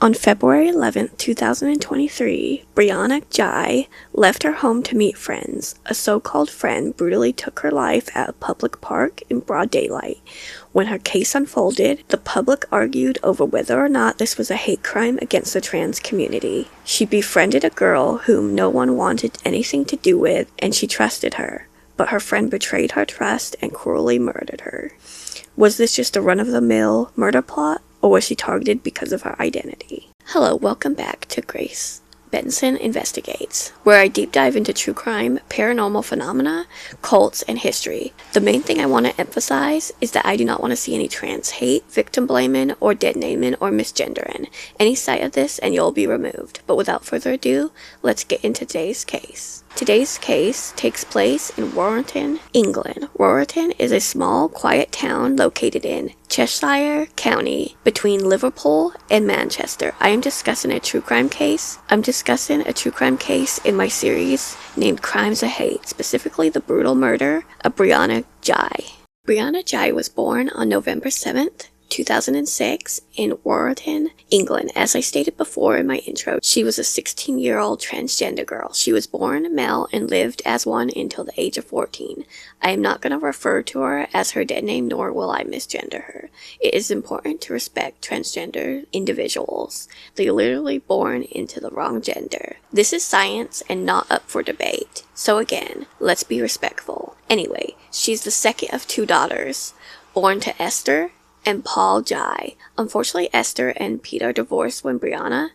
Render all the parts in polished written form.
On February 11, 2023, Brianna Ghey left her home to meet friends. A so-called friend brutally took her life at a public park in broad daylight. When her case unfolded, the public argued over whether or not this was a hate crime against the trans community. She befriended a girl whom no one wanted anything to do with, and she trusted her. But her friend betrayed her trust and cruelly murdered her. Was this just a run-of-the-mill murder plot? Or was she targeted because of her identity? Hello, welcome back to Grace Benson Investigates, where I deep dive into true crime, paranormal phenomena, cults, and history. The main thing I want to emphasize is that I do not want to see any trans hate, victim blaming, or dead naming, or misgendering. Any sight of this and you'll be removed. But without further ado, let's get into today's case. Today's case takes place in Warrington, England. Warrington is a small, quiet town located in Cheshire County between Liverpool and Manchester. I am discussing a true crime case. I'm discussing a true crime case in my series named Crimes of Hate, specifically the brutal murder of Brianna Ghey. Brianna Ghey was born on November 7th, 2006 in Warrington, England. As I stated before in my intro, she was a 16-year-old transgender girl. She was born male and lived as one until the age of 14. I am not going to refer to her as her dead name, nor will I misgender her. It is important to respect transgender individuals. They are literally born into the wrong gender. This is science and not up for debate. So again, let's be respectful. Anyway, she's the second of two daughters, born to Esther and Paul Ghey. Unfortunately, Esther and Peter divorced when Brianna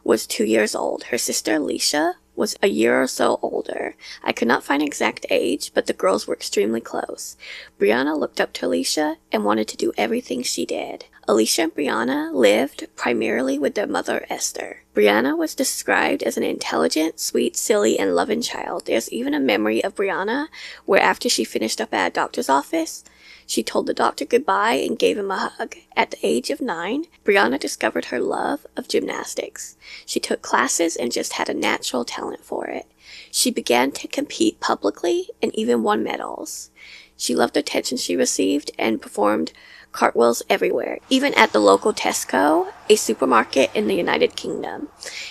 was 2 years old. Her sister Alicia was a year or so older. I could not find exact age, but the girls were extremely close. Brianna looked up to Alicia and wanted to do everything she did. Alicia and Brianna lived primarily with their mother, Esther. Brianna was described as an intelligent, sweet, silly, and loving child. There's even a memory of Brianna where after she finished up at a doctor's office, she told the doctor goodbye and gave him a hug. At the age of 9, Brianna discovered her love of gymnastics. She took classes and just had a natural talent for it. She began to compete publicly and even won medals. She loved the attention she received and performed cartwheels everywhere, even at the local Tesco, a supermarket in the United Kingdom.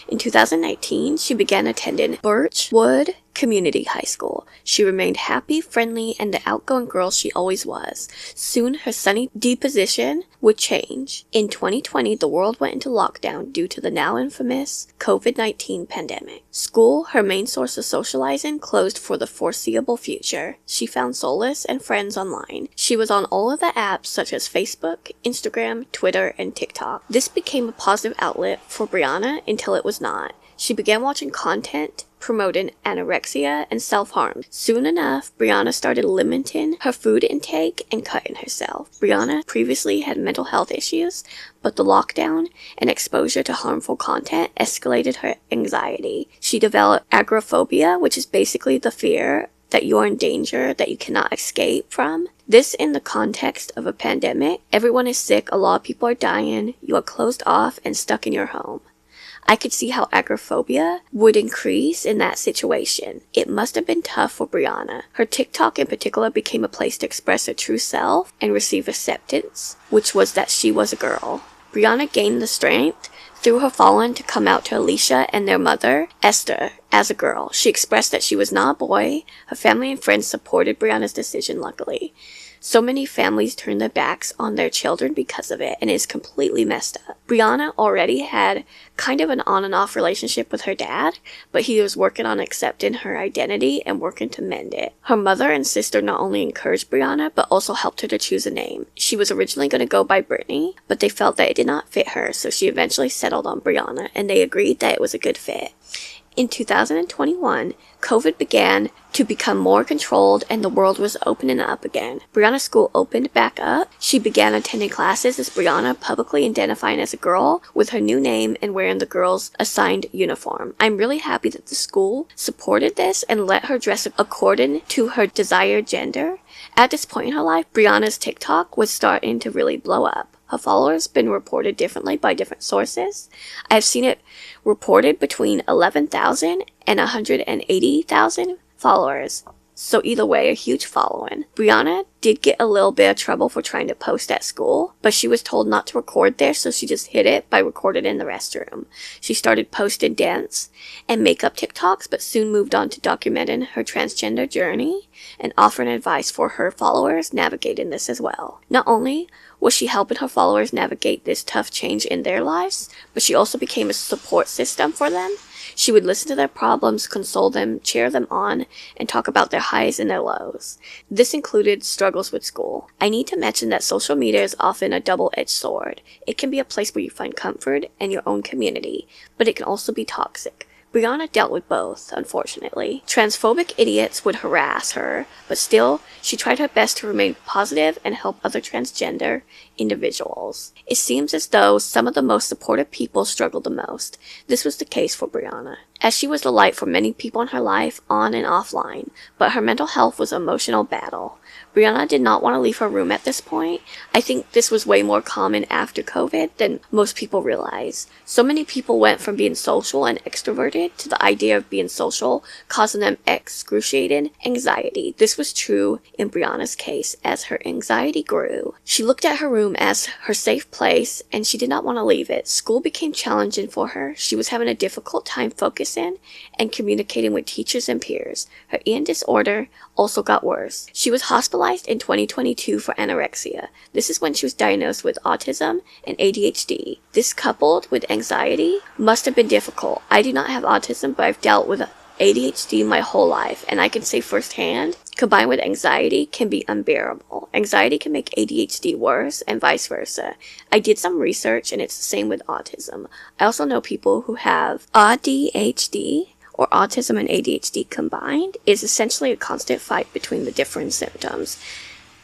In 2019, she began attending Birchwood Community High School. She remained happy, friendly, and the outgoing girl she always was. Soon, her sunny disposition would change. In 2020, the world went into lockdown due to the now infamous COVID-19 pandemic. School, her main source of socializing, closed for the foreseeable future. She found solace and friends online. She was on all of the apps such as Facebook, Instagram, Twitter, and TikTok. This became a positive outlet for Brianna until it was not. She began watching content promoting anorexia and self-harm. Soon enough, Brianna started limiting her food intake and cutting herself. Brianna previously had mental health issues, but the lockdown and exposure to harmful content escalated her anxiety. She developed agoraphobia, which is basically the fear that you're in danger that you cannot escape from. This in the context of a pandemic. Everyone is sick, a lot of people are dying, you are closed off and stuck in your home. I could see how agoraphobia would increase in that situation. It must have been tough for Brianna. Her TikTok in particular became a place to express her true self and receive acceptance, which was that she was a girl. Brianna gained the strength through her following to come out to Alicia and their mother, Esther, as a girl. She expressed that she was not a boy. Her family and friends supported Brianna's decision, luckily. So many families turned their backs on their children because of it, and it's completely messed up. Brianna already had kind of an on and off relationship with her dad, but he was working on accepting her identity and working to mend it. Her mother and sister not only encouraged Brianna, but also helped her to choose a name. She was originally going to go by Brittany, but they felt that it did not fit her, so she eventually settled on Brianna, and they agreed that it was a good fit. In 2021, COVID began to become more controlled and the world was opening up again. Brianna's school opened back up. She began attending classes as Brianna, publicly identifying as a girl with her new name and wearing the girls' assigned uniform. I'm really happy that the school supported this and let her dress according to her desired gender. At this point in her life, Brianna's TikTok was starting to really blow up. Her followers have been reported differently by different sources. I've seen it reported between 11,000 and 180,000 followers. so either way, a huge following. Brianna did get a little bit of trouble for trying to post at school, but she was told not to record there, so she just hid it by recording in the restroom. She started posting dance and makeup TikToks, but soon moved on to documenting her transgender journey and offering advice for her followers navigating this as well. Not only was she helping her followers navigate this tough change in their lives, but she also became a support system for them. She would listen to their problems, console them, cheer them on, and talk about their highs and their lows. This included struggles with school. I need to mention that social media is often a double-edged sword. It can be a place where you find comfort and your own community, but it can also be toxic. Brianna dealt with both, unfortunately. Transphobic idiots would harass her, but still, she tried her best to remain positive and help other transgender individuals. It seems as though some of the most supportive people struggled the most. This was the case for Brianna, as she was the light for many people in her life, on and offline, but her mental health was an emotional battle. Brianna did not want to leave her room at this point. I think this was way more common after COVID than most people realize. So many people went from being social and extroverted to the idea of being social, causing them excruciating anxiety. This was true in Brianna's case as her anxiety grew. She looked at her room as her safe place and she did not want to leave it. School became challenging for her. She was having a difficult time focusing and communicating with teachers and peers. Her eating disorder also got worse. She was hospitalized in 2022 for anorexia. This is when she was diagnosed with autism and ADHD. This, coupled with anxiety, must have been difficult. I do not have autism, but I've dealt with ADHD my whole life, and I can say firsthand, combined with anxiety, can be unbearable. Anxiety can make ADHD worse, and vice versa. I did some research, and it's the same with autism. I also know people who have ADHD, or autism and ADHD combined, is essentially a constant fight between the different symptoms.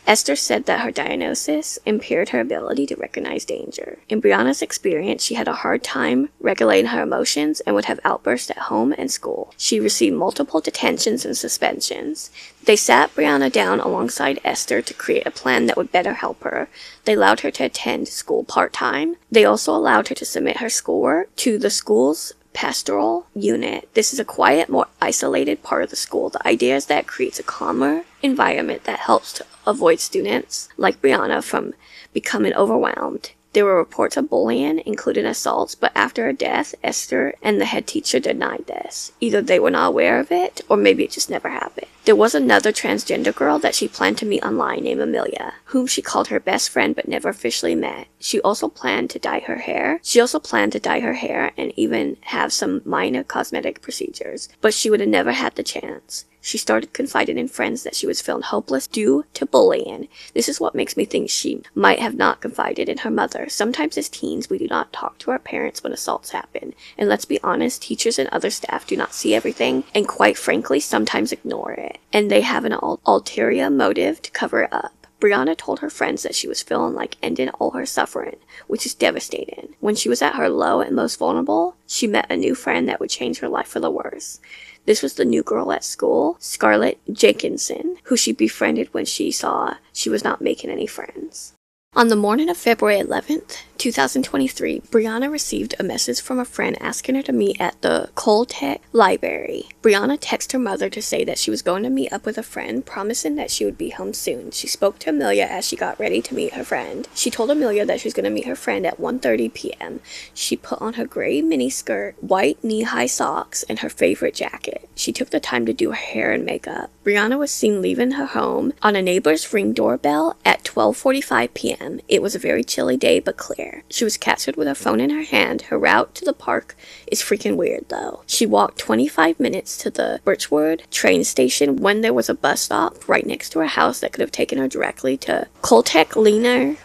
Esther said that her diagnosis impaired her ability to recognize danger. In Brianna's experience, she had a hard time regulating her emotions and would have outbursts at home and school. She received multiple detentions and suspensions. They sat Brianna down alongside Esther to create a plan that would better help her. They allowed her to attend school part-time. They also allowed her to submit her schoolwork to the school's pastoral unit. This is a quiet, more isolated part of the school. The idea is that it creates a calmer environment that helps to avoid students like Brianna from becoming overwhelmed. There were reports of bullying, including assaults, but after her death, Esther and the head teacher denied this. Either they were not aware of it, or maybe it just never happened. There was another transgender girl that she planned to meet online named Amelia, whom she called her best friend but never officially met. She also planned to dye her hair. And even have some minor cosmetic procedures, but she would have never had the chance. She started confiding in friends that she was feeling hopeless due to bullying. This is what makes me think she might have not confided in her mother. Sometimes as teens, we do not talk to our parents when assaults happen. And let's be honest, teachers and other staff do not see everything, and quite frankly, sometimes ignore it. And they have an ulterior motive to cover it up. Brianna told her friends that she was feeling like ending all her suffering, which is devastating. When she was at her low and most vulnerable, she met a new friend that would change her life for the worse. This was the new girl at school, Scarlett Jenkinson, who she befriended when she saw she was not making any friends. On the morning of February 11th, 2023, Brianna received a message from a friend asking her to meet at the Cultech Library. Brianna texted her mother to say that she was going to meet up with a friend, promising that she would be home soon. She spoke to Amelia as she got ready to meet her friend. She told Amelia that she was going to meet her friend at 1:30 p.m. She put on her gray miniskirt, white knee-high socks, and her favorite jacket. She took the time to do her hair and makeup. Brianna was seen leaving her home on a neighbor's Ring doorbell at 12:45 p.m. It was a very chilly day but clear. She was captured with her phone in her hand. Her route to the park is freaking weird though. She walked 25 minutes to the Birchwood train station when there was a bus stop right next to her house that could have taken her directly to Cultech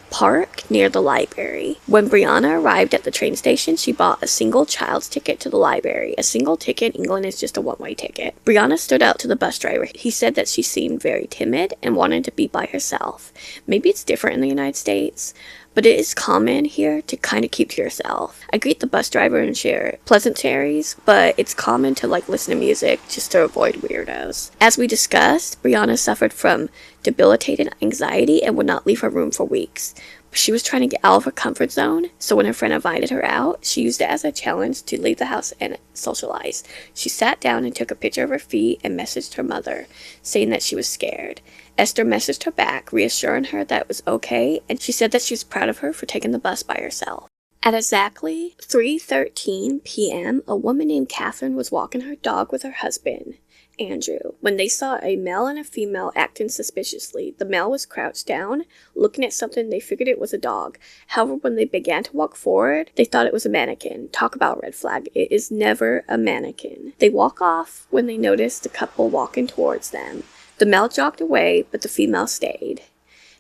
Park near the library. When Brianna arrived at the train station, she bought a single child's ticket to the library. A single ticket in England is just a one-way ticket. Brianna stood out to the bus driver. He said that she seemed very timid and wanted to be by herself. Maybe it's different in the United States, but it is common here to kind of keep to yourself. I greet the bus driver and share pleasantries, but it's common to listen to music just to avoid weirdos. As we discussed, Brianna suffered from debilitating anxiety and would not leave her room for weeks. She was trying to get out of her comfort zone, so when her friend invited her out, she used it as a challenge to leave the house and socialize. She sat down and took a picture of her feet and messaged her mother, saying that she was scared. Esther messaged her back, reassuring her that it was okay, and she said that she was proud of her for taking the bus by herself. At exactly 3:13 p.m., a woman named Catherine was walking her dog with her husband, Andrew, when they saw a male and a female acting suspiciously. The male was crouched down, looking at something. They figured it was a dog. However, when they began to walk forward, they thought it was a mannequin. Talk about red flag. It is never a mannequin. They walk off when they noticed the couple walking towards them. The male jogged away, but the female stayed,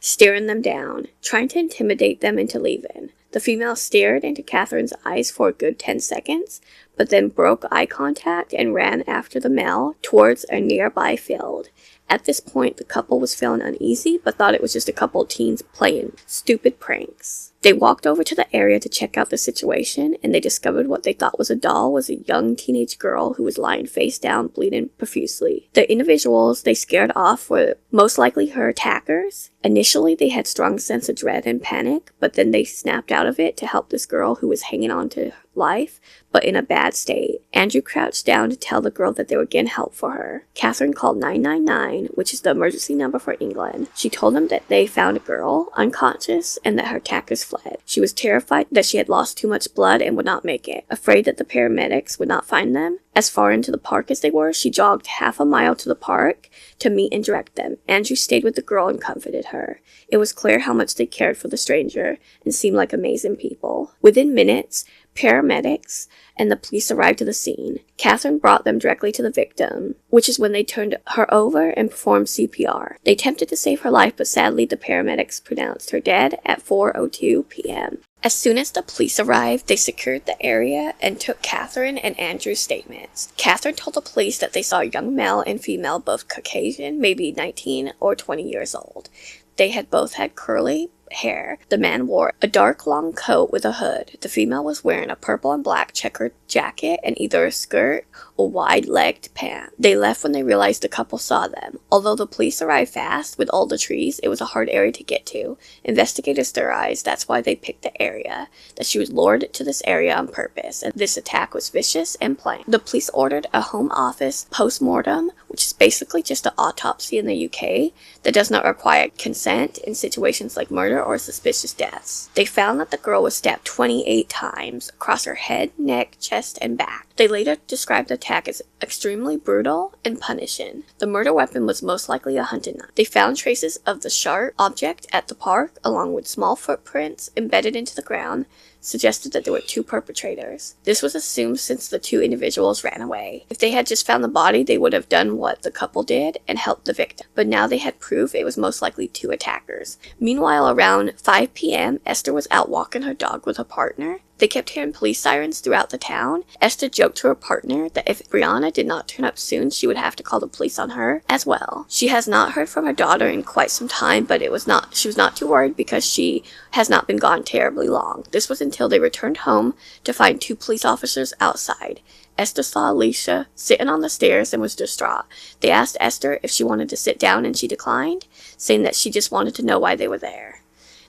staring them down, trying to intimidate them into leaving. The female stared into Catherine's eyes for a good 10 seconds, but then broke eye contact and ran after the male towards a nearby field. At this point, the couple was feeling uneasy, but thought it was just a couple of teens playing stupid pranks. They walked over to the area to check out the situation, and they discovered what they thought was a doll was a young teenage girl who was lying face down, bleeding profusely. The individuals they scared off were most likely her attackers. Initially, they had strong sense of dread and panic, but then they snapped out of it to help this girl who was hanging on to life, but in a bad state. Andrew crouched down to tell the girl that they were getting help for her. Catherine called 999, which is the emergency number for England. She told them that they found a girl, unconscious, and that her attackers fled. She was terrified that she had lost too much blood and would not make it. Afraid that the paramedics would not find them, as far into the park as they were, she jogged half a mile to the park to meet and direct them. Andrew stayed with the girl and comforted her. It was clear how much they cared for the stranger and seemed like amazing people. Within minutes, paramedics and the police arrived to the scene. Catherine brought them directly to the victim, which is when they turned her over and performed CPR. They attempted to save her life, but sadly the paramedics pronounced her dead at 4:02 p.m. As soon as the police arrived, they secured the area and took Catherine and Andrew's statements. Catherine told the police that they saw a young male and female, both Caucasian, maybe 19 or 20 years old. They had both had curly hair. The man wore a dark long coat with a hood. The female was wearing a purple and black checkered jacket and either a skirt or wide-legged pants. They left when they realized the couple saw them. Although the police arrived fast with all the trees, it was a hard area to get to. Investigators theorized that's why they picked the area, that she was lured to this area on purpose, and this attack was vicious and planned. The police ordered a home office post-mortem, which is basically just an autopsy in the UK that does not require consent in situations like murder or suspicious deaths. They found that the girl was stabbed 28 times across her head, neck, chest, and back. They later described the attack as extremely brutal and punishing. The murder weapon was most likely a hunting knife. They found traces of the sharp object at the park, along with small footprints embedded into the ground, suggested that there were two perpetrators. This was assumed since the two individuals ran away. If they had just found the body, they would have done what the couple did and helped the victim. But now they had proof it was most likely two attackers. Meanwhile, around 5 p.m., Esther was out walking her dog with a partner. They kept hearing police sirens throughout the town. Esther joked to her partner that if Brianna did not turn up soon, she would have to call the police on her as well. She has not heard from her daughter in quite some time, but she was not too worried because she has not been gone terribly long. This was until they returned home to find two police officers outside. Esther saw Alicia sitting on the stairs and was distraught. They asked Esther if she wanted to sit down and she declined, saying that she just wanted to know why they were there.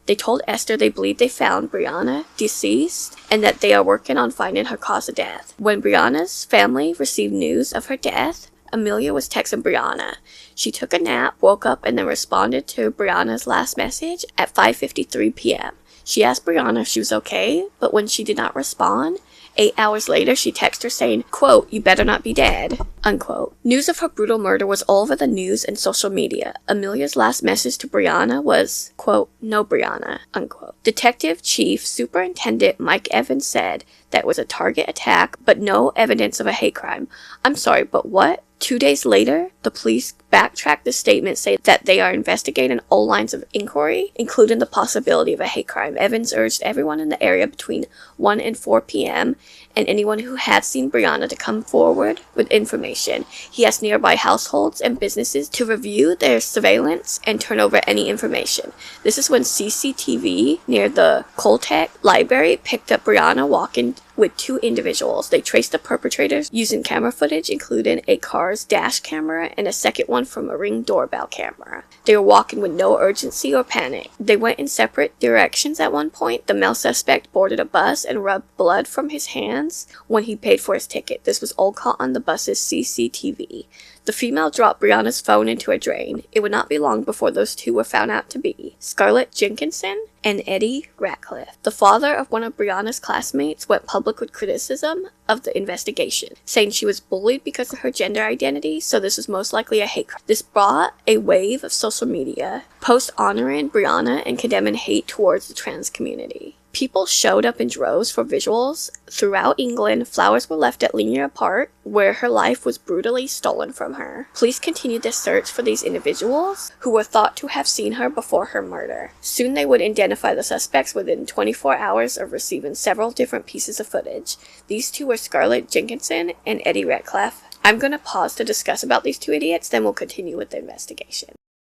They told Esther they believed they found Brianna deceased and that they are working on finding her cause of death. When Brianna's family received news of her death, Amelia was texting Brianna. She took a nap, woke up, and then responded to Brianna's last message at 5:53 p.m. She asked Brianna if she was okay, but when she did not respond, 8 hours later, she texted her saying, quote, "You better not be dead," unquote. News of her brutal murder was all over the news and social media. Amelia's last message to Brianna was, quote, "No, Brianna," unquote. Detective Chief Superintendent Mike Evans said that it was a target attack, but no evidence of a hate crime. I'm sorry, but what? 2 days later, the police backtracked the statement, saying that they are investigating all lines of inquiry, including the possibility of a hate crime. Evans urged everyone in the area between 1 and 4 p.m. and anyone who had seen Brianna to come forward with information. He asked nearby households and businesses to review their surveillance and turn over any information. This is when CCTV near the Cultech library picked up Brianna walking with 2 individuals. They traced the perpetrators using camera footage, including a car's dash camera and a second one from a Ring doorbell camera. They were walking with no urgency or panic. They went in separate directions at one point. The male suspect boarded a bus and rubbed blood from his hands when he paid for his ticket. This was all caught on the bus's CCTV. The female dropped Brianna's phone into a drain. It would not be long before those 2 were found out to be Scarlett Jenkinson and Eddie Ratcliffe. The father of one of Brianna's classmates went public with criticism of the investigation, saying she was bullied because of her gender identity, so this was most likely a hate crime. This brought a wave of social media posts honoring Brianna and condemning hate towards the trans community. People showed up in droves for visuals. Throughout England, flowers were left at Linear Park, where her life was brutally stolen from her. Police continued their search for these individuals, who were thought to have seen her before her murder. Soon they would identify the suspects within 24 hours of receiving several different pieces of footage. These 2 were Scarlett Jenkinson and Eddie Ratcliffe. I'm going to pause to discuss about these 2 idiots, then we'll continue with the investigation.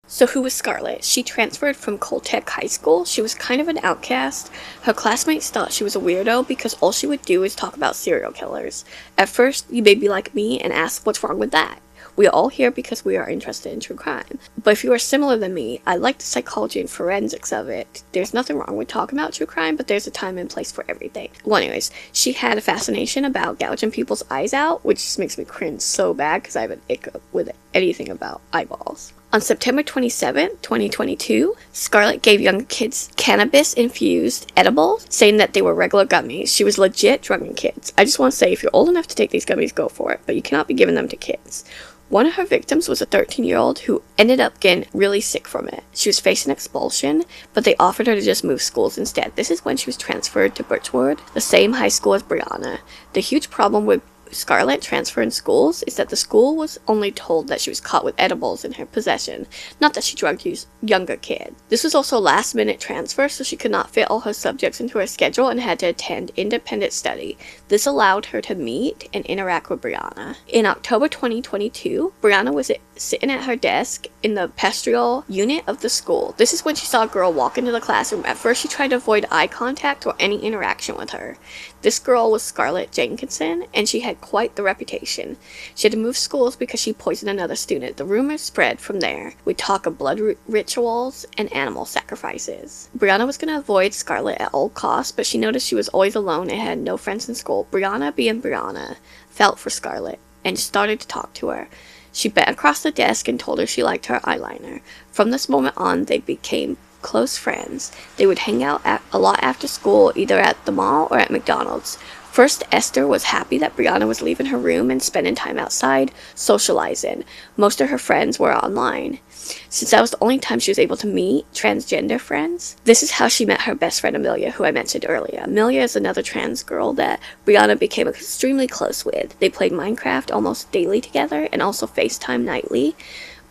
So who was Scarlett? She transferred from Cultech High School. She was kind of an outcast. Her classmates thought she was a weirdo because all she would do is talk about serial killers. At first, you may be like me and ask what's wrong with that. We are all here because we are interested in true crime. But if you are similar than me, I like the psychology and forensics of it. There's nothing wrong with talking about true crime, but there's a time and place for everything. Well, anyways, she had a fascination about gouging people's eyes out, which just makes me cringe so bad because I have an ick with anything about eyeballs. On September 27, 2022, Scarlett gave young kids cannabis-infused edibles, saying that they were regular gummies. She was legit drugging kids. I just want to say, if you're old enough to take these gummies, go for it, but you cannot be giving them to kids. One of her victims was a 13-year-old who ended up getting really sick from it. She was facing expulsion, but they offered her to just move schools instead. This is when she was transferred to Birchwood, the same high school as Brianna. The huge problem with Scarlett transferring schools is that the school was only told that she was caught with edibles in her possession, not that she drugged younger kids. This was also a last-minute transfer, so she could not fit all her subjects into her schedule and had to attend independent study. This allowed her to meet and interact with Brianna. In October 2022, Brianna was sitting at her desk in the pastoral unit of the school. This is when she saw a girl walk into the classroom. At first, she tried to avoid eye contact or any interaction with her. This girl was Scarlett Jenkinson, and she had quite the reputation. She had to move schools because she poisoned another student. The rumors spread from there, with talk of blood rituals and animal sacrifices. Brianna was going to avoid Scarlett at all costs, but she noticed she was always alone and had no friends in school. Brianna, being Brianna, felt for Scarlett and started to talk to her. She bent across the desk and told her she liked her eyeliner. From this moment on, they became close friends. They would hang out a lot after school, either at the mall or at McDonald's. First, Esther was happy that Brianna was leaving her room and spending time outside, socializing. Most of her friends were online, since that was the only time she was able to meet transgender friends. This is how she met her best friend Amelia, who I mentioned earlier. Amelia is another trans girl that Brianna became extremely close with. They played Minecraft almost daily together and also FaceTime nightly,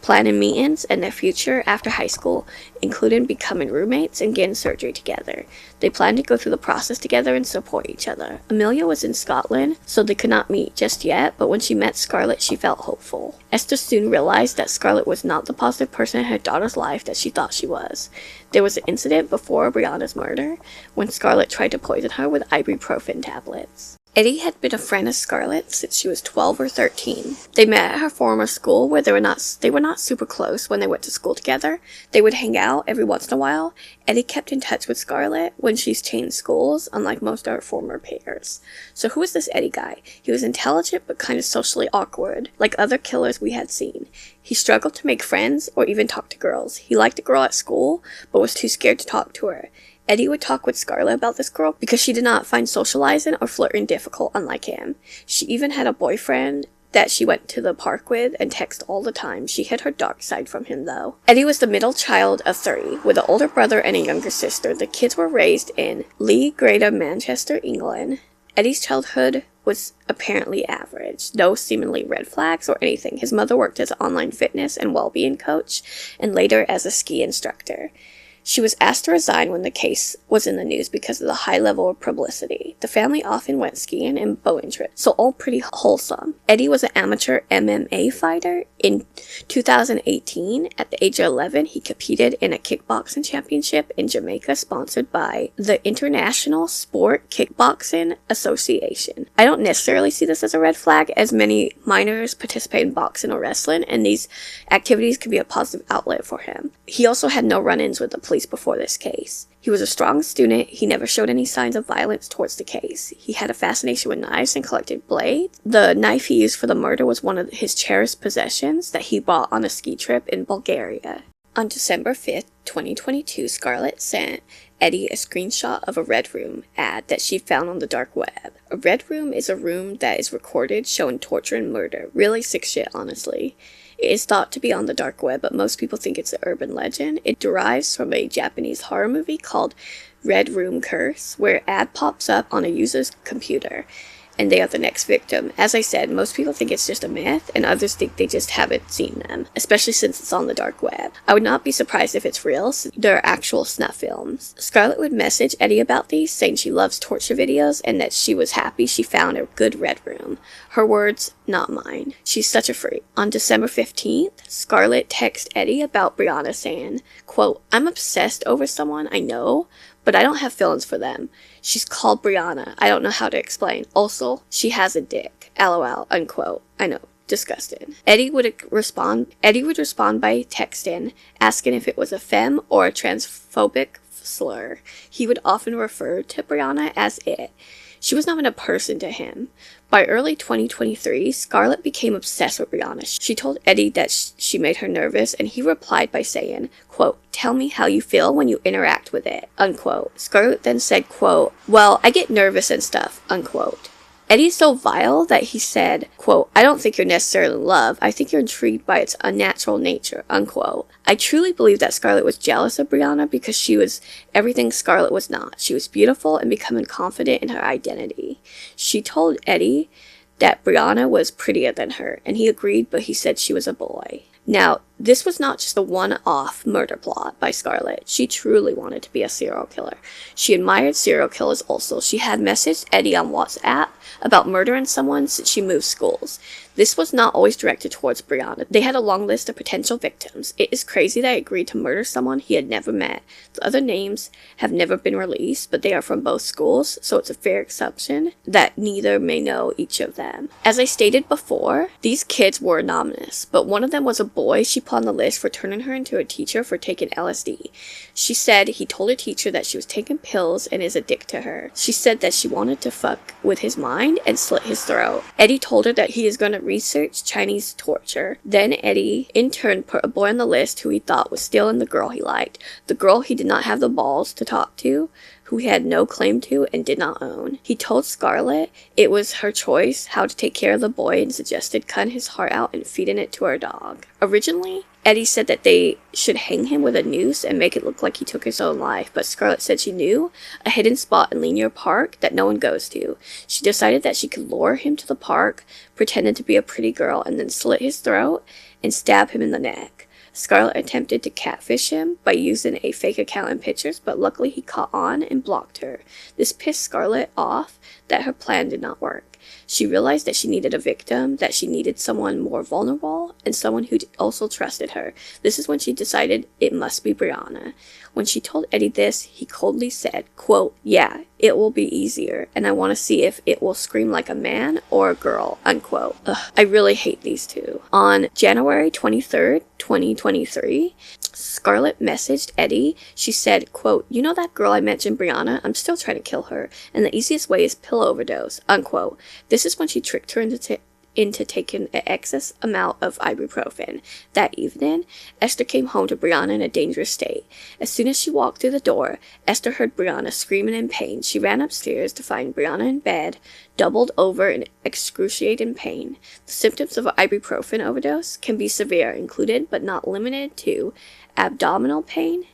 planning meetings and their future after high school, including becoming roommates and getting surgery together. They planned to go through the process together and support each other. Amelia was in Scotland, so they could not meet just yet, but when she met Scarlett, she felt hopeful. Esther soon realized that Scarlett was not the positive person in her daughter's life that she thought she was. There was an incident before Brianna's murder, when Scarlett tried to poison her with ibuprofen tablets. Eddie had been a friend of Scarlett since she was 12 or 13. They met at her former school where they were not super close when they went to school together. They would hang out every once in a while. Eddie kept in touch with Scarlett when she's changed schools, unlike most of her former pairs. So who was this Eddie guy? He was intelligent but kind of socially awkward, like other killers we had seen. He struggled to make friends or even talk to girls. He liked a girl at school, but was too scared to talk to her. Eddie would talk with Scarlett about this girl because she did not find socializing or flirting difficult, unlike him. She even had a boyfriend that she went to the park with and texted all the time. She hid her dark side from him, though. Eddie was the middle child of 3, with an older brother and a younger sister. The kids were raised in Lee, Greater Manchester, England. Eddie's childhood was apparently average, no seemingly red flags or anything. His mother worked as an online fitness and well-being coach, and later as a ski instructor. She was asked to resign when the case was in the news because of the high level of publicity. The family often went skiing and boating trips, so all pretty wholesome. Eddie was an amateur MMA fighter. In 2018, at the age of 11, he competed in a kickboxing championship in Jamaica sponsored by the International Sport Kickboxing Association. I don't necessarily see this as a red flag, as many minors participate in boxing or wrestling, and these activities can be a positive outlet for him. He also had no run-ins with the police before this case. He was a strong student. He never showed any signs of violence towards the case. He had a fascination with knives and collected blades. The knife he used for the murder was one of his cherished possessions that he bought on a ski trip in Bulgaria. On December 5th, 2022, Scarlett sent Eddie a screenshot of a Red Room ad that she found on the dark web. A Red Room is a room that is recorded showing torture and murder. Really sick shit, honestly. It is thought to be on the dark web, but most people think it's an urban legend. It derives from a Japanese horror movie called Red Room Curse, where an ad pops up on a user's computer, and they are the next victim. As I said, most people think it's just a myth, and others think they just haven't seen them, especially since it's on the dark web. I would not be surprised if it's real, since there are actual snuff films. Scarlett would message Eddie about these, saying she loves torture videos, and that she was happy she found a good Red Room. Her words, not mine. She's such a freak. On December 15th, Scarlett texted Eddie about Brianna saying, quote, "I'm obsessed over someone I know, but I don't have feelings for them. She's called Brianna. I don't know how to explain. Also, she has a dick. LOL, unquote. I know. Disgusting." Eddie would respond by texting, asking if it was a femme or a transphobic slur. He would often refer to Brianna as it. She was not even a person to him. By early 2023, Scarlett became obsessed with Brianna. She told Eddie that she made her nervous, and he replied by saying, quote, "Tell me how you feel when you interact with it," unquote. Scarlett then said, quote, "Well, I get nervous and stuff," unquote. Eddie's so vile that he said, quote, "I don't think you're necessarily in love. I think you're intrigued by its unnatural nature," unquote. I truly believe that Scarlett was jealous of Brianna because she was everything Scarlett was not. She was beautiful and becoming confident in her identity. She told Eddie that Brianna was prettier than her, and he agreed, but he said she was a boy. Now, this was not just a one-off murder plot by Scarlett. She truly wanted to be a serial killer. She admired serial killers also. She had messaged Eddie on WhatsApp about murdering someone since she moved schools. This was not always directed towards Brianna. They had a long list of potential victims. It is crazy that he agreed to murder someone he had never met. The other names have never been released, but they are from both schools, so it's a fair assumption that neither may know each of them. As I stated before, these kids were anonymous, but one of them was a boy she put on the list for turning her into a teacher for taking LSD. She said he told her teacher that she was taking pills and is addicted to her. She said that she wanted to fuck with his mind and slit his throat. Eddie told her that he is going to research Chinese torture. Then Eddie, in turn, put a boy on the list who he thought was stealing the girl he liked. The girl he did not have the balls to talk to, who he had no claim to and did not own. He told Scarlett it was her choice how to take care of the boy and suggested cutting his heart out and feeding it to her dog. Originally, Eddie said that they should hang him with a noose and make it look like he took his own life, but Scarlett said she knew a hidden spot in Linear Park that no one goes to. She decided that she could lure him to the park, pretended to be a pretty girl, and then slit his throat and stab him in the neck. Scarlett attempted to catfish him by using a fake account and pictures, but luckily he caught on and blocked her. This pissed Scarlett off that her plan did not work. She realized that she needed a victim, that she needed someone more vulnerable, and someone who also trusted her. This is when she decided it must be Brianna. When she told Eddie this, he coldly said, quote, "Yeah, it will be easier, and I want to see if it will scream like a man or a girl," unquote. Ugh, I really hate these two. On January 23rd, 2023, Scarlett messaged Eddie. She said, quote, "You know that girl I mentioned, Brianna? I'm still trying to kill her, and the easiest way is pill overdose," unquote. This is when she tricked her into taking an excess amount of ibuprofen. That evening, Esther came home to Brianna in a dangerous state. As soon as she walked through the door, Esther heard Brianna screaming in pain. She ran upstairs to find Brianna in bed, doubled over in excruciating pain. The symptoms of an ibuprofen overdose can be severe, included but not limited to abdominal pain,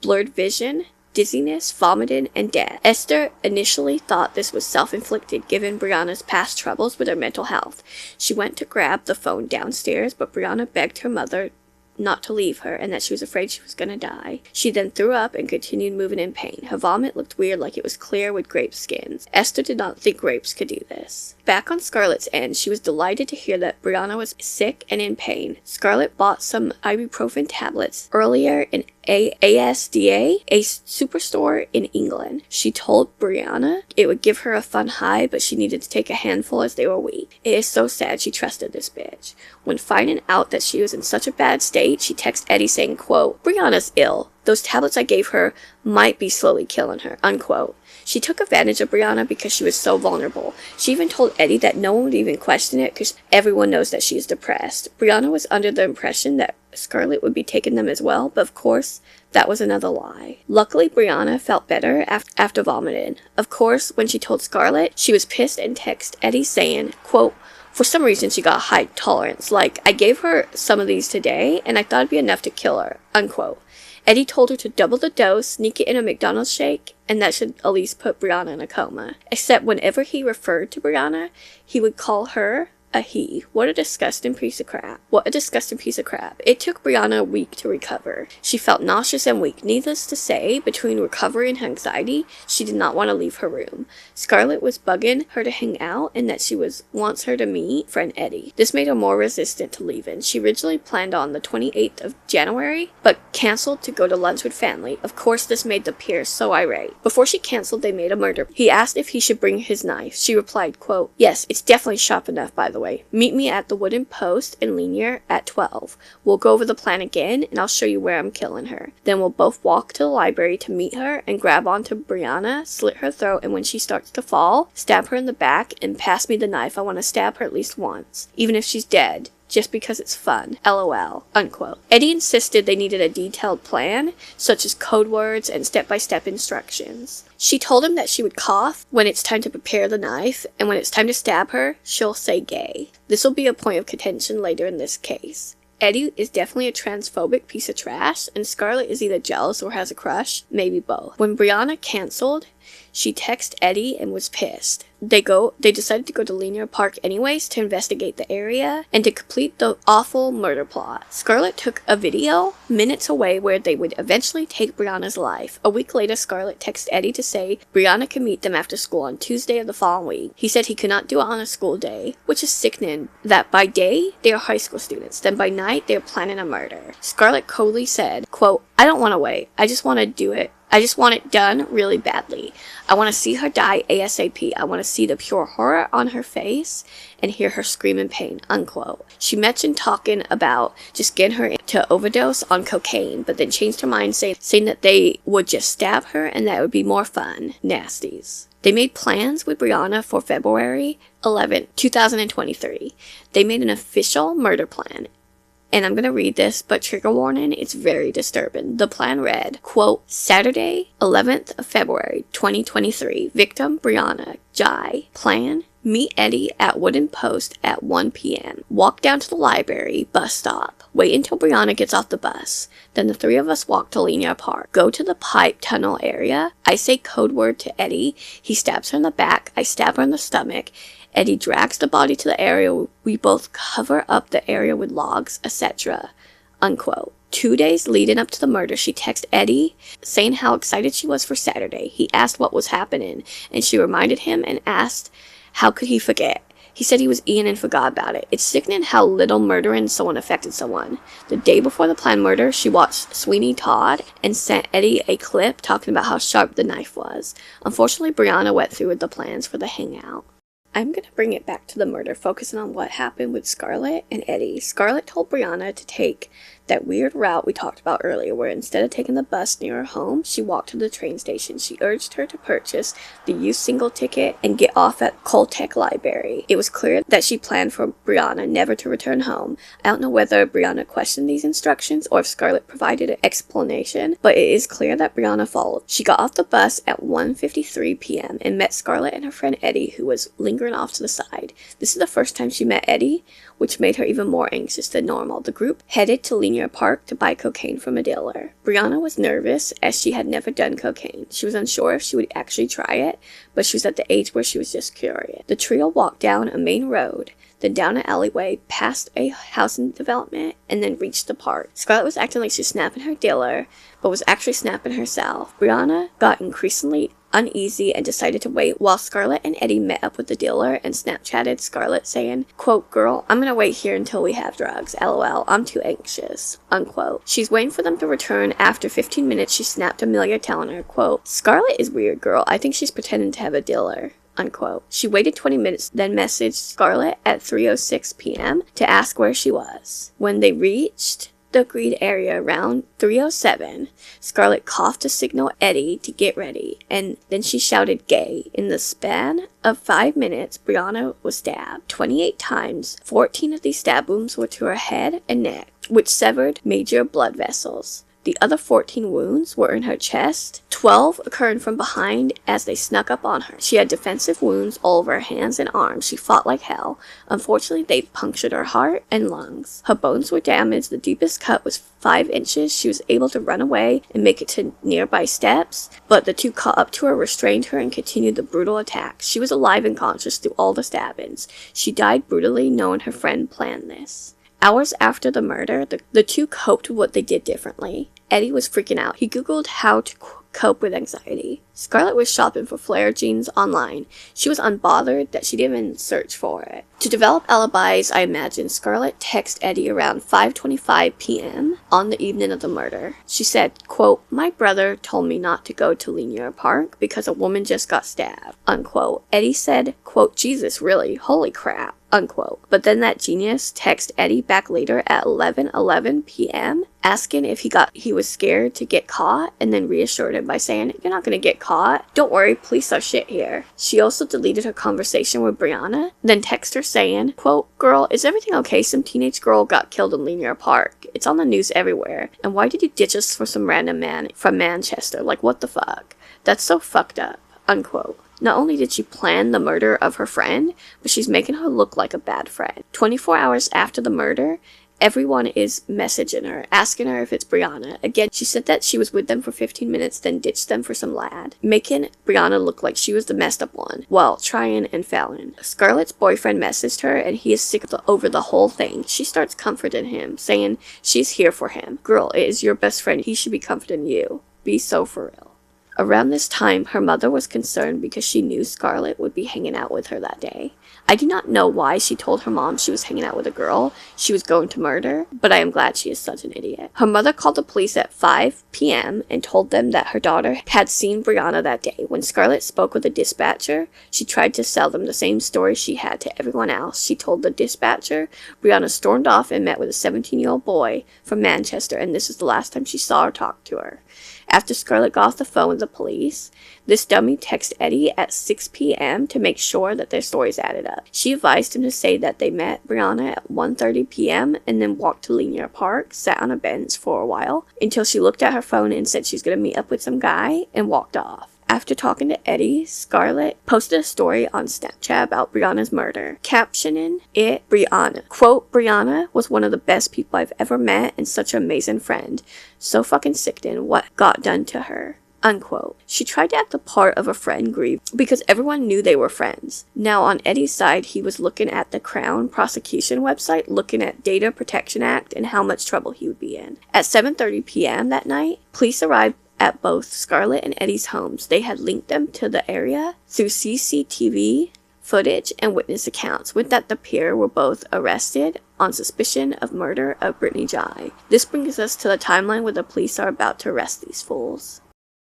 blurred vision, dizziness, vomiting, and death. Esther initially thought this was self-inflicted given Brianna's past troubles with her mental health. She went to grab the phone downstairs, but Brianna begged her mother not to leave her and that she was afraid she was going to die. She then threw up and continued moving in pain. Her vomit looked weird, like it was clear with grape skins. Esther did not think grapes could do this. Back on Scarlett's end, she was delighted to hear that Brianna was sick and in pain. Scarlett bought some ibuprofen tablets earlier in ASDA, a superstore in England. She told Brianna it would give her a fun high, but she needed to take a handful as they were weak. It is so sad she trusted this bitch. When finding out that she was in such a bad state, she texted Eddie saying, quote, "Brianna's ill. Those tablets I gave her might be slowly killing her," unquote. She took advantage of Brianna because she was so vulnerable. She even told Eddie that no one would even question it because everyone knows that she is depressed. Brianna was under the impression that Scarlett would be taking them as well, but of course, that was another lie. Luckily, Brianna felt better after vomiting. Of course, when she told Scarlett, she was pissed and texted Eddie saying, quote, "For some reason she got high tolerance. Like, I gave her some of these today, and I thought it'd be enough to kill her," unquote. Eddie told her to double the dose, sneak it in a McDonald's shake, and that should at least put Brianna in a coma. Except whenever he referred to Brianna, he would call her a he. What a disgusting piece of crap. What a disgusting piece of crap. It took Brianna a week to recover. She felt nauseous and weak. Needless to say, between recovery and anxiety, she did not want to leave her room. Scarlett was bugging her to hang out and that she wants her to meet friend Eddie. This made her more resistant to leaving. She originally planned on the 28th of January, but canceled to go to lunch with family. Of course, this made the peers so irate. Before she canceled, they made a murder. He asked if he should bring his knife. She replied, quote, "Yes, it's definitely sharp enough, by the way. Meet me at the wooden post in Linear at 12. We'll go over the plan again, and I'll show you where I'm killing her. Then we'll both walk to the library to meet her and grab onto Brianna, slit her throat, and when she starts to fall, stab her in the back and pass me the knife. I want to stab her at least once, even if she's dead. Just because it's fun. LOL," unquote. Eddie insisted they needed a detailed plan, such as code words and step-by-step instructions. She told him that she would cough when it's time to prepare the knife, and when it's time to stab her, she'll say gay. This will be a point of contention later in this case. Eddie is definitely a transphobic piece of trash, and Scarlett is either jealous or has a crush, maybe both. When Brianna canceled, she texted Eddie and was pissed. They decided to go to Linear Park anyways to investigate the area and to complete the awful murder plot. Scarlett took a video minutes away where they would eventually take Brianna's life. A week later, Scarlett texted Eddie to say Brianna could meet them after school on Tuesday of the following week. He said he could not do it on a school day, which is sickening that by day, they are high school students, then by night, they are planning a murder. Scarlett coldly said, quote, "I don't want to wait. I just want to do it. I just want it done really badly. I want to see her die ASAP. I want to see the pure horror on her face and hear her scream in pain," unquote. She mentioned talking about just getting her to overdose on cocaine, but then changed her mind saying that they would just stab her and that it would be more fun. Nasties. They made plans with Brianna for February 11, 2023. They made an official murder plan. And I'm going to read this, but trigger warning, it's very disturbing. The plan read, quote, "Saturday, 11th of February, 2023. Victim, Brianna Ghey. Plan, meet Eddie at Wooden Post at 1 p.m. Walk down to the library, bus stop. Wait until Brianna gets off the bus. Then the three of us walk to Linear Park. Go to the pipe tunnel area. I say code word to Eddie. He stabs her in the back. I stab her in the stomach. Eddie drags the body to the area. We both cover up the area with logs, etc." Unquote. 2 days leading up to the murder, she texted Eddie saying how excited she was for Saturday. He asked what was happening, and she reminded him and asked how could he forget. He said he was eating and forgot about it. It's sickening how little murdering someone affected someone. The day before the planned murder, she watched Sweeney Todd and sent Eddie a clip talking about how sharp the knife was. Unfortunately, Brianna went through with the plans for the hangout. I'm going to bring it back to the murder, focusing on what happened with Scarlett and Eddie. Scarlett told Brianna to take that weird route we talked about earlier, where instead of taking the bus near her home, she walked to the train station. She urged her to purchase the used single ticket and get off at Cultech Library. It was clear that she planned for Brianna never to return home. I don't know whether Brianna questioned these instructions or if Scarlett provided an explanation, but it is clear that Brianna followed. She got off the bus at 1:53 p.m. and met Scarlett and her friend Eddie, who was lingering lingering off to the side. This is the first time she met Eddie, which made her even more anxious than normal. The group headed to Linear Park to buy cocaine from a dealer. Brianna was nervous as she had never done cocaine. She was unsure if she would actually try it, but she was at the age where she was just curious. The trio walked down a main road, then down an alleyway, past a housing development, and then reached the park. Scarlett was acting like she was snapping her dealer, but was actually snapping herself. Brianna got increasingly uneasy and decided to wait while Scarlett and Eddie met up with the dealer and Snapchatted Scarlett saying, quote, "Girl, I'm gonna wait here until we have drugs. LOL, I'm too anxious," unquote. She's waiting for them to return. After 15 minutes, she snapped Amelia telling her, quote, "Scarlett is weird, girl. I think she's pretending to have a dealer," unquote. She waited 20 minutes, then messaged Scarlett at 3:06 p.m. to ask where she was. When they reached the agreed area around 3:07, Scarlett coughed to signal Eddie to get ready, and then she shouted "gay." In the span of 5 minutes, Brianna was stabbed 28 times. 14 of these stab wounds were to her head and neck, which severed major blood vessels. The other 14 wounds were in her chest, 12 occurring from behind as they snuck up on her. She had defensive wounds all over her hands and arms. She fought like hell. Unfortunately, they punctured her heart and lungs. Her bones were damaged. The deepest cut was 5 inches. She was able to run away and make it to nearby steps, but the two caught up to her, restrained her, and continued the brutal attack. She was alive and conscious through all the stabbings. She died brutally, knowing her friend planned this. Hours after the murder, the two coped with what they did differently. Eddie was freaking out. He Googled how to cope with anxiety. Scarlett was shopping for flare jeans online. She was unbothered that she didn't even search for it. To develop alibis, I imagine, Scarlett texted Eddie around 5:25 p.m. on the evening of the murder. She said, quote, "My brother told me not to go to Linear Park because a woman just got stabbed," unquote. Eddie said, quote, "Jesus, really? Holy crap," unquote. But then that genius texted Eddie back later at 11:11 p.m. asking if he was scared to get caught, and then reassured him by saying, "You're not gonna get caught. Don't worry, police are shit here." She also deleted her conversation with Brianna, then texted her saying, quote, "Girl, is everything okay? Some teenage girl got killed in Linear Park. It's on the news everywhere. And why did you ditch us for some random man from Manchester? Like, what the fuck? That's so fucked up," unquote. Not only did she plan the murder of her friend, but she's making her look like a bad friend. 24 hours after the murder, everyone is messaging her, asking her if it's Brianna. Again, she said that she was with them for 15 minutes, then ditched them for some lad, making Brianna look like she was the messed up one, while trying and failing. Scarlett's boyfriend messaged her, and he is sick over the whole thing. She starts comforting him, saying she's here for him. "Girl, it is your best friend. He should be comforting you. Be so for real." Around this time, her mother was concerned because she knew Scarlett would be hanging out with her that day. I do not know why she told her mom she was hanging out with a girl she was going to murder, but I am glad she is such an idiot. Her mother called the police at 5 p.m. and told them that her daughter had seen Brianna that day. When Scarlett spoke with the dispatcher, she tried to sell them the same story she had to everyone else. She told the dispatcher Brianna stormed off and met with a 17-year-old boy from Manchester, and this is the last time she saw or talked to her. After Scarlett got off the phone with the police, this dummy texted Eddie at 6 p.m. to make sure that their stories added up. She advised him to say that they met Brianna at 1:30 p.m. and then walked to Linear Park, sat on a bench for a while, until she looked at her phone and said she was going to meet up with some guy, and walked off. After talking to Eddie, Scarlett posted a story on Snapchat about Brianna's murder, captioning it Brianna. Quote, "Brianna was one of the best people I've ever met and such an amazing friend. So fucking sickening what got done to her," unquote. She tried to act the part of a friend grieved because everyone knew they were friends. Now on Eddie's side, he was looking at the Crown prosecution website, looking at Data Protection Act and how much trouble he would be in. At 7:30 p.m. that night, police arrived at both Scarlett and Eddie's homes. They had linked them to the area through CCTV footage and witness accounts. With that, the pair were both arrested on suspicion of murder of Brittany Ghey. This brings us to the timeline where the police are about to arrest these fools.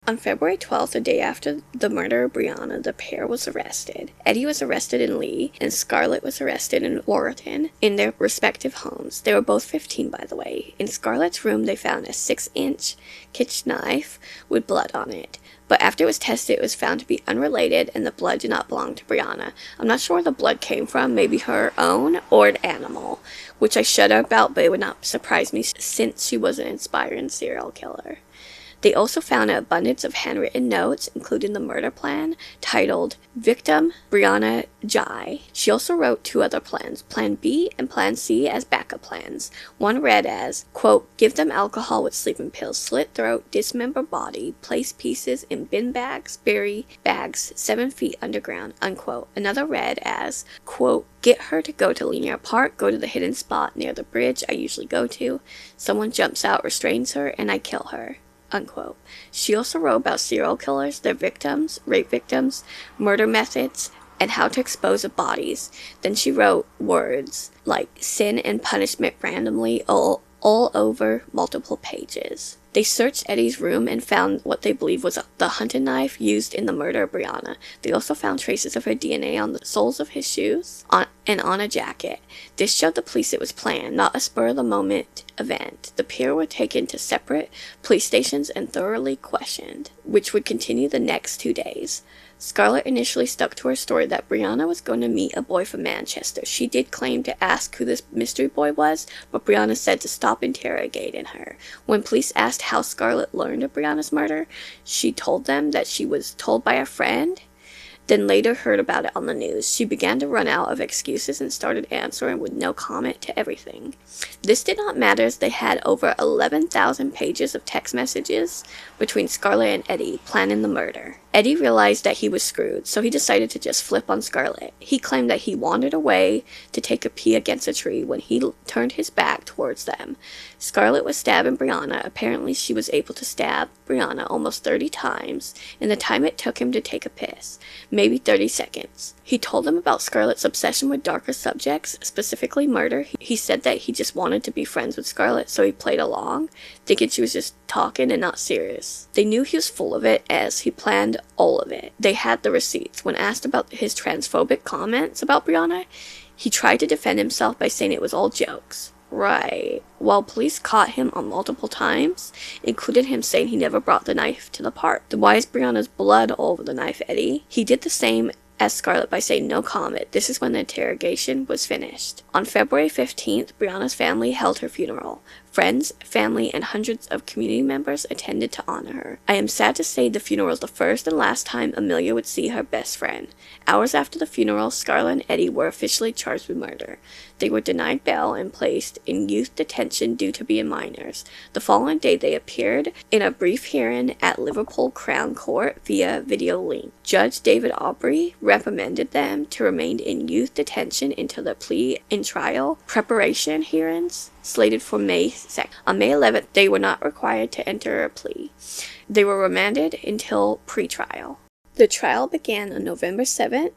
On February 12th, the day after the murder of Brianna, the pair was arrested. Eddie was arrested in Lee, and Scarlett was arrested in Warrenton in their respective homes. They were both 15, by the way. In Scarlett's room, they found a 6-inch kitchen knife with blood on it. But after it was tested, it was found to be unrelated, and the blood did not belong to Brianna. I'm not sure where the blood came from, maybe her own or an animal, which I shudder about, but it would not surprise me since she was an inspiring serial killer. They also found an abundance of handwritten notes, including the murder plan, titled Victim Brianna Ghey. She also wrote 2 other plans, Plan B and Plan C, as backup plans. One read as, quote, give them alcohol with sleeping pills, slit throat, dismember body, place pieces in bin bags, bury bags 7 feet underground, unquote. Another read as, quote, get her to go to Linear Park, go to the hidden spot near the bridge I usually go to. Someone jumps out, restrains her, and I kill her, unquote. She also wrote about serial killers, their victims, rape victims, murder methods, and how to expose of bodies. Then she wrote words like sin and punishment randomly all over multiple pages. They searched Eddie's room and found what they believe was the hunting knife used in the murder of Brianna. They also found traces of her DNA on the soles of his shoes and on a jacket. This showed the police it was planned, not a spur-of-the-moment event. The pair were taken to separate police stations and thoroughly questioned, which would continue the next 2 days. Scarlett initially stuck to her story that Brianna was going to meet a boy from Manchester. She did claim to ask who this mystery boy was, but Brianna said to stop interrogating her. When police asked how Scarlett learned of Brianna's murder, she told them that she was told by a friend, then later heard about it on the news. She began to run out of excuses and started answering with no comment to everything. This did not matter as they had over 11,000 pages of text messages between Scarlett and Eddie planning the murder. Eddie realized that he was screwed, so he decided to just flip on Scarlett. He claimed that he wandered away to take a pee against a tree when he turned his back towards them. Scarlett was stabbing Brianna. Apparently, she was able to stab Brianna almost 30 times in the time it took him to take a piss, maybe 30 seconds. He told them about Scarlett's obsession with darker subjects, specifically murder. He said that he just wanted to be friends with Scarlett, so he played along, thinking she was just talking and not serious. They knew he was full of it, as he planned all of it. They had the receipts. When asked about his transphobic comments about Brianna, he tried to defend himself by saying it was all jokes. Right. While police caught him on multiple times, including him saying he never brought the knife to the park. Why is Brianna's blood all over the knife, Eddie? He did the same as Scarlett by saying no comment. This is when the interrogation was finished. On February 15th, Brianna's family held her funeral. Friends, family, and hundreds of community members attended to honor her. I am sad to say the funeral was the first and last time Amelia would see her best friend. Hours after the funeral, Scarlett and Eddie were officially charged with murder. They were denied bail and placed in youth detention due to being minors. The following day, they appeared in a brief hearing at Liverpool Crown Court via video link. Judge David Aubrey recommended them to remain in youth detention until the plea and trial preparation hearings slated for May 2nd. On May 11th, they were not required to enter a plea. They were remanded until pre-trial. The trial began on November 27th,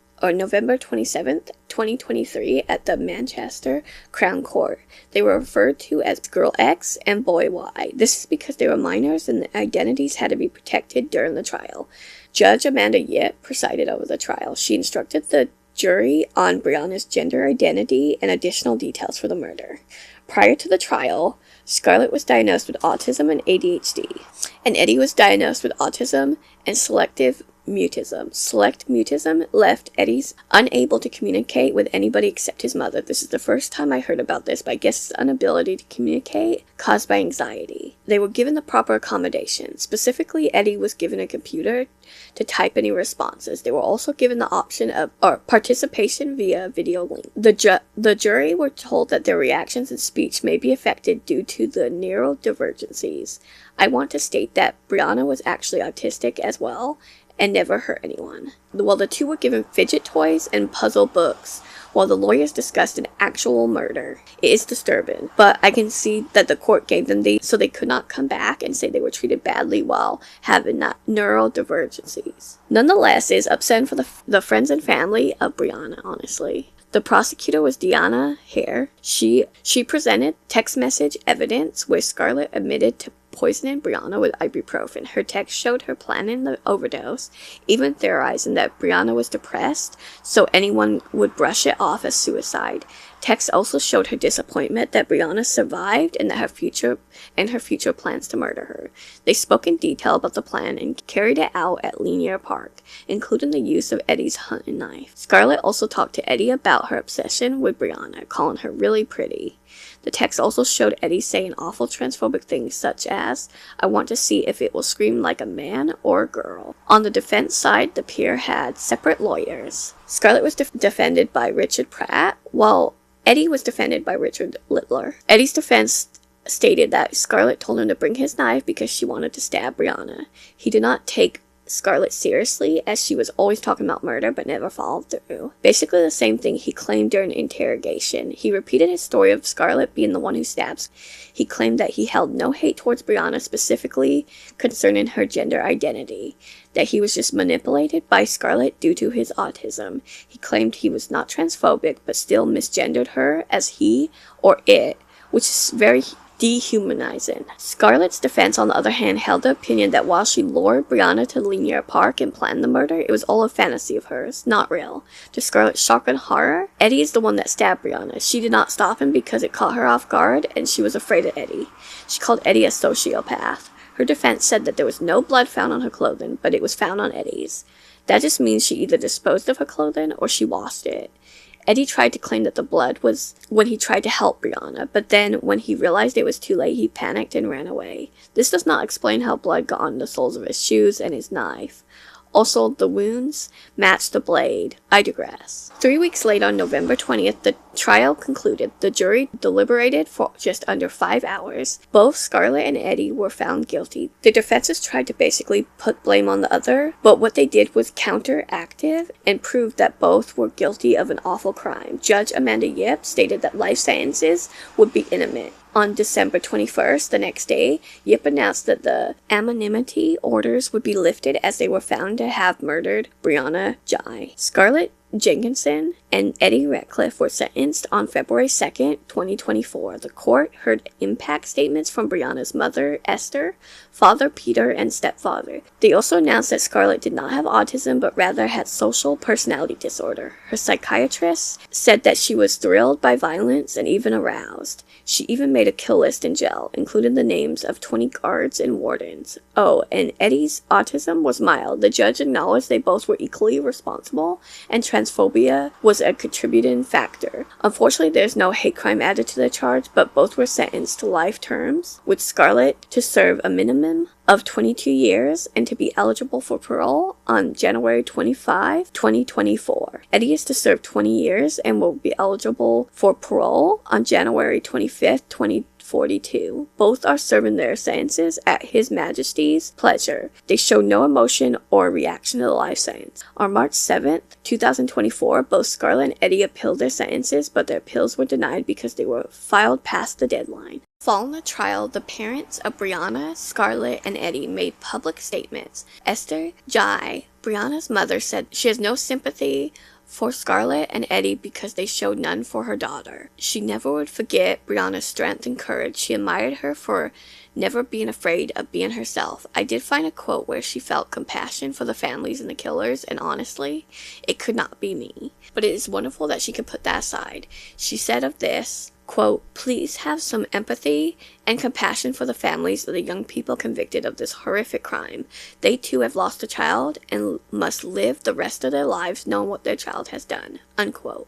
2023 at the Manchester Crown Court. They were referred to as Girl X and Boy Y. This is because they were minors and their identities had to be protected during the trial. Judge Amanda Yip presided over the trial. She instructed the jury on Brianna's gender identity and additional details for the murder. Prior to the trial, Scarlett was diagnosed with autism and ADHD, and Eddie was diagnosed with autism and selective mutism. Select mutism left Eddie's unable to communicate with anybody except his mother. This is the first time I heard about this, but I guess it's inability to communicate caused by anxiety. They were given the proper accommodation. Specifically, Eddie was given a computer to type any responses. They were also given the option of participation via video link. The jury were told that their reactions and speech may be affected due to the neurodivergencies. I want to state that Brianna was actually autistic as well, and never hurt anyone. While the two were given fidget toys and puzzle books, while the lawyers discussed an actual murder. It is disturbing, but I can see that the court gave them these so they could not come back and say they were treated badly while having neurodivergencies. Nonetheless, it is upsetting for the friends and family of Brianna, honestly. The prosecutor was Deanna Hare. She presented text message evidence where Scarlett admitted to poisoning Brianna with ibuprofen. Her text showed her planning the overdose, even theorizing that Brianna was depressed, so anyone would brush it off as suicide. Texts also showed her disappointment that Brianna survived and that her future plans to murder her. They spoke in detail about the plan and carried it out at Linear Park, including the use of Eddie's hunting knife. Scarlett also talked to Eddie about her obsession with Brianna, calling her really pretty. The text also showed Eddie saying awful transphobic things such as, "I want to see if it will scream like a man or a girl." On the defense side, the pair had separate lawyers. Scarlett was defended by Richard Pratt, while Eddie was defended by Richard Littler. Eddie's defense stated that Scarlett told him to bring his knife because she wanted to stab Brianna. He did not take Scarlett seriously, as she was always talking about murder but never followed through. Basically the same thing he claimed during interrogation. He repeated his story of Scarlett being the one who stabs. He claimed that he held no hate towards Brianna, specifically concerning her gender identity, that he was just manipulated by Scarlett due to his autism. He claimed he was not transphobic but still misgendered her as he or it, which is very dehumanizing. Scarlett's defense, on the other hand, held the opinion that while she lured Brianna to Linear Park and planned the murder, it was all a fantasy of hers, not real. To Scarlett's shock and horror, Eddie is the one that stabbed Brianna. She did not stop him because it caught her off guard, and she was afraid of Eddie. She called Eddie a sociopath. Her defense said that there was no blood found on her clothing, but it was found on Eddie's. That just means she either disposed of her clothing or she washed it. Eddie tried to claim that the blood was when he tried to help Brianna, but then when he realized it was too late, he panicked and ran away. This does not explain how blood got on the soles of his shoes and his knife. Also, the wounds matched the blade. I digress. 3 weeks later, on November 20th, the trial concluded. The jury deliberated for just under 5 hours. Both Scarlett and Eddie were found guilty. The defenses tried to basically put blame on the other, but what they did was counteractive and proved that both were guilty of an awful crime. Judge Amanda Yip stated that life sentences would be imminent. On December 21st, the next day, Yip announced that the anonymity orders would be lifted as they were found to have murdered Brianna Ghey. Scarlett Jenkinson and Eddie Ratcliffe were sentenced on February 2nd, 2024. The court heard impact statements from Brianna's mother, Esther, father, Peter, and stepfather. They also announced that Scarlett did not have autism, but rather had social personality disorder. Her psychiatrist said that she was thrilled by violence and even aroused. She even made a kill list in jail, including the names of 20 guards and wardens. Oh, and Eddie's autism was mild. The judge acknowledged they both were equally responsible, and transphobia was a contributing factor. Unfortunately, there's no hate crime added to the charge, but both were sentenced to life terms, with Scarlett to serve a minimum of 22 years and to be eligible for parole on January 25, 2024. Eddie is to serve 20 years and will be eligible for parole on January 25th, 2042. Both are serving their sentences at His Majesty's pleasure. They show no emotion or reaction to the life sentence. On March 7th, 2024, both Scarlett and Eddie appealed their sentences, but their appeals were denied because they were filed past the deadline. Following the trial, the parents of Brianna, Scarlett, and Eddie made public statements. Esther Ghey, Brianna's mother, said she has no sympathy for Scarlett and Eddie because they showed none for her daughter. She never would forget Brianna's strength and courage. She admired her for never being afraid of being herself. I did find a quote where she felt compassion for the families and the killers, and honestly, it could not be me. But it is wonderful that she could put that aside. She said of this, quote, "Please have some empathy and compassion for the families of the young people convicted of this horrific crime. They too have lost a child and must live the rest of their lives knowing what their child has done," unquote.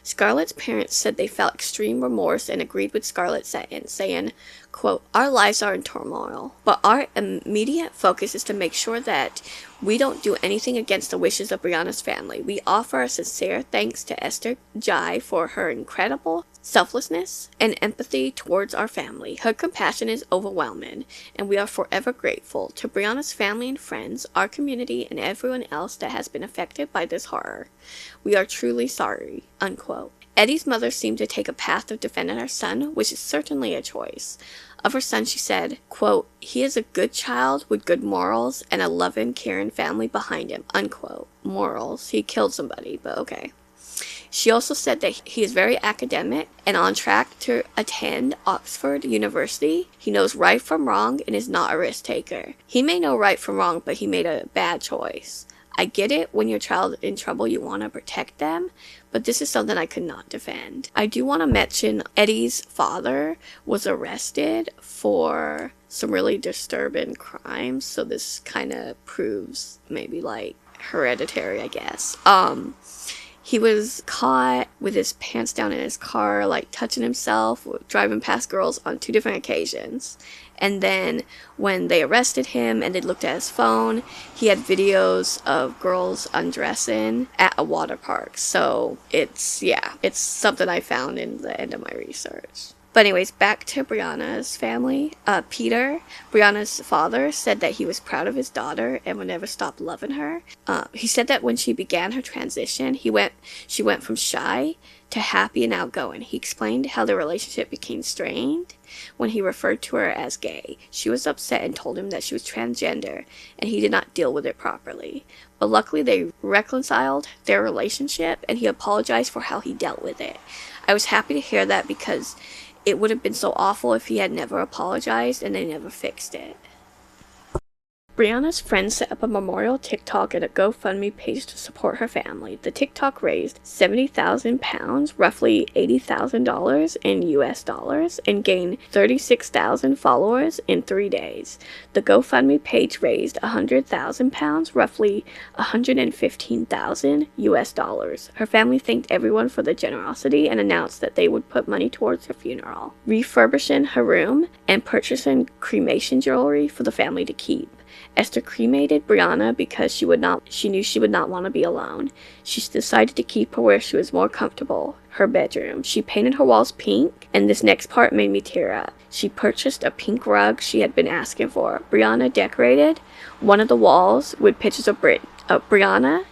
Scarlett's parents said they felt extreme remorse and agreed with Scarlett's sentence, saying, quote, "Our lives are in turmoil, but our immediate focus is to make sure that we don't do anything against the wishes of Brianna's family. We offer our sincere thanks to Esther Ghey for her incredible selflessness and empathy towards our family. Her compassion is overwhelming, and we are forever grateful to Brianna's family and friends, our community, and everyone else that has been affected by this horror. We are truly sorry," unquote. Eddie's mother seemed to take a path of defending her son, which is certainly a choice. Of her son, she said, quote, "He is a good child with good morals and a loving, caring family behind him," unquote. Morals. He killed somebody, but okay. She also said that he is very academic and on track to attend Oxford University. He knows right from wrong and is not a risk taker. He may know right from wrong, but he made a bad choice. I get it, when your child is in trouble, you want to protect them, but this is something I could not defend. I do want to mention Eddie's father was arrested for some really disturbing crimes, so this kind of proves maybe like hereditary, I guess. He was caught with his pants down in his car, like touching himself, driving past girls on 2 different occasions. And then when they arrested him and they looked at his phone, he had videos of girls undressing at a water park. So it's something I found in the end of my research. But anyways, back to Brianna's family. Peter, Brianna's father, said that he was proud of his daughter and would never stop loving her. He said that when she began her transition, she went from shy to happy and outgoing. He explained how their relationship became strained when he referred to her as gay. She was upset and told him that she was transgender, and he did not deal with it properly. But luckily they reconciled their relationship, and he apologized for how he dealt with it. I was happy to hear that because it would have been so awful if he had never apologized and they never fixed it. Brianna's friends set up a memorial TikTok and a GoFundMe page to support her family. The TikTok raised £70,000, roughly $80,000 in US dollars, and gained 36,000 followers in 3 days. The GoFundMe page raised £100,000, roughly $115,000 US dollars. Her family thanked everyone for the generosity and announced that they would put money towards her funeral, refurbishing her room, and purchasing cremation jewelry for the family to keep. Esther cremated Brianna because she knew she would not want to be alone. She decided to keep her where she was more comfortable, her bedroom. She painted her walls pink, and this next part made me tear up. She purchased a pink rug she had been asking for. Brianna decorated one of the walls with pictures of Brianna.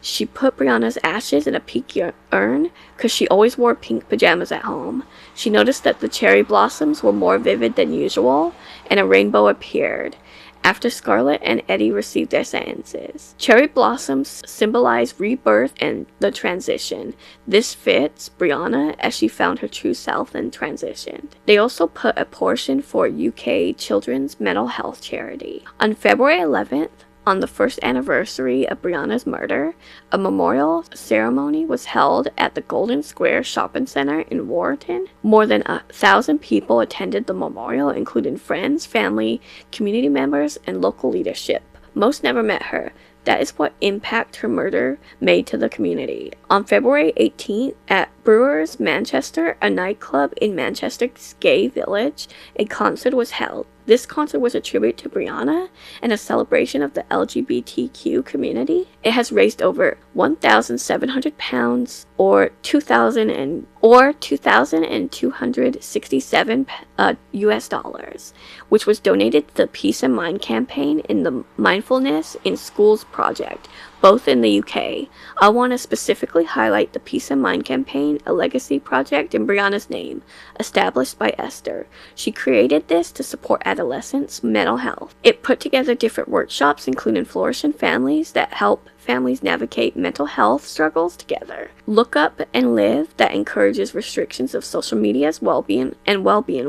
She put Brianna's ashes in a pink urn because she always wore pink pajamas at home. She noticed that the cherry blossoms were more vivid than usual, and a rainbow appeared after Scarlett and Eddie received their sentences. Cherry blossoms symbolize rebirth and the transition. This fits Brianna as she found her true self and transitioned. They also put a portion for UK Children's Mental Health Charity. On February 11th, on the first anniversary of Brianna's murder, a memorial ceremony was held at the Golden Square Shopping Center in Warrenton. More than 1,000 people attended the memorial, including friends, family, community members, and local leadership. Most never met her. That is what impact her murder made to the community. On February 18th, at Brewers Manchester, a nightclub in Manchester's gay village, a concert was held. This concert was a tribute to Brianna and a celebration of the LGBTQ community. It has raised over £1,700 or $2,267 US dollars, which was donated to the Peace and Mind campaign in the Mindfulness in Schools project, both in the UK. I want to specifically highlight the Peace and Mind campaign, a legacy project in Brianna's name, established by Esther. She created this to support adolescents' mental health. It put together different workshops, including flourishing families that help families navigate mental health struggles together. Look Up and Live, that encourages restrictions of social media's well-being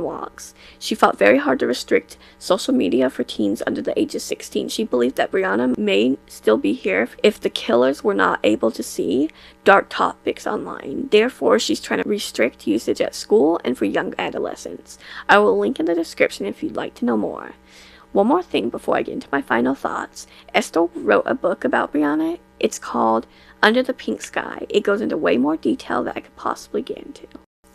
walks. She fought very hard to restrict social media for teens under the age of 16. She believed that Brianna may still be here if the killers were not able to see dark topics online. Therefore, she's trying to restrict usage at school and for young adolescents. I will link in the description if you'd like to know more. One more thing before I get into my final thoughts. Esther wrote a book about Brianna. It's called Under the Pink Sky. It goes into way more detail than I could possibly get into.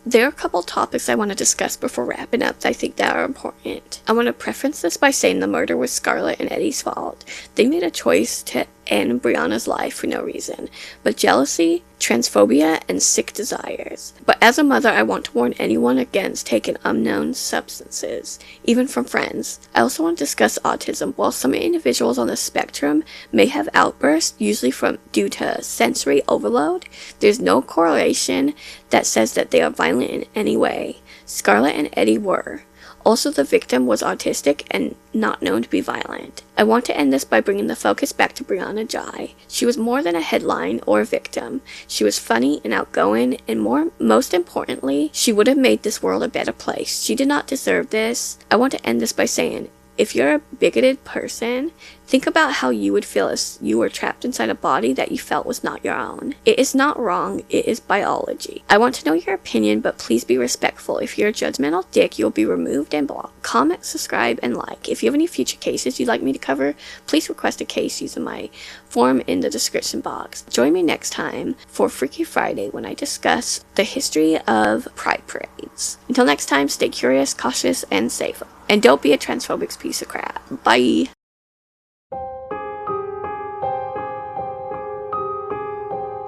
There are a couple topics I want to discuss before wrapping up that I think that are important. I want to preface this by saying the murder was Scarlett and Eddie's fault. They made a choice to end Brianna's life for no reason, but jealousy, transphobia, and sick desires. But as a mother, I want to warn anyone against taking unknown substances, even from friends. I also want to discuss autism. While some individuals on the spectrum may have outbursts, usually due to sensory overload, there's no correlation that says that they are violent in any way. Scarlett and Eddie were. Also, the victim was autistic and not known to be violent. I want to end this by bringing the focus back to Brianna Ghey. She was more than a headline or a victim. She was funny and outgoing, and most importantly, she would have made this world a better place. She did not deserve this. I want to end this by saying, If you're a bigoted person, think about how you would feel if you were trapped inside a body that you felt was not your own. It is not wrong, it is biology. I want to know your opinion, but please be respectful. If you're a judgmental dick, you'll be removed and blocked. Comment, subscribe, and like. If you have any future cases you'd like me to cover, please request a case using my form in the description box. Join me next time for Freaky Friday when I discuss the history of pride parades. Until next time, stay curious, cautious, and safe. And don't be a transphobic piece of crap. Bye.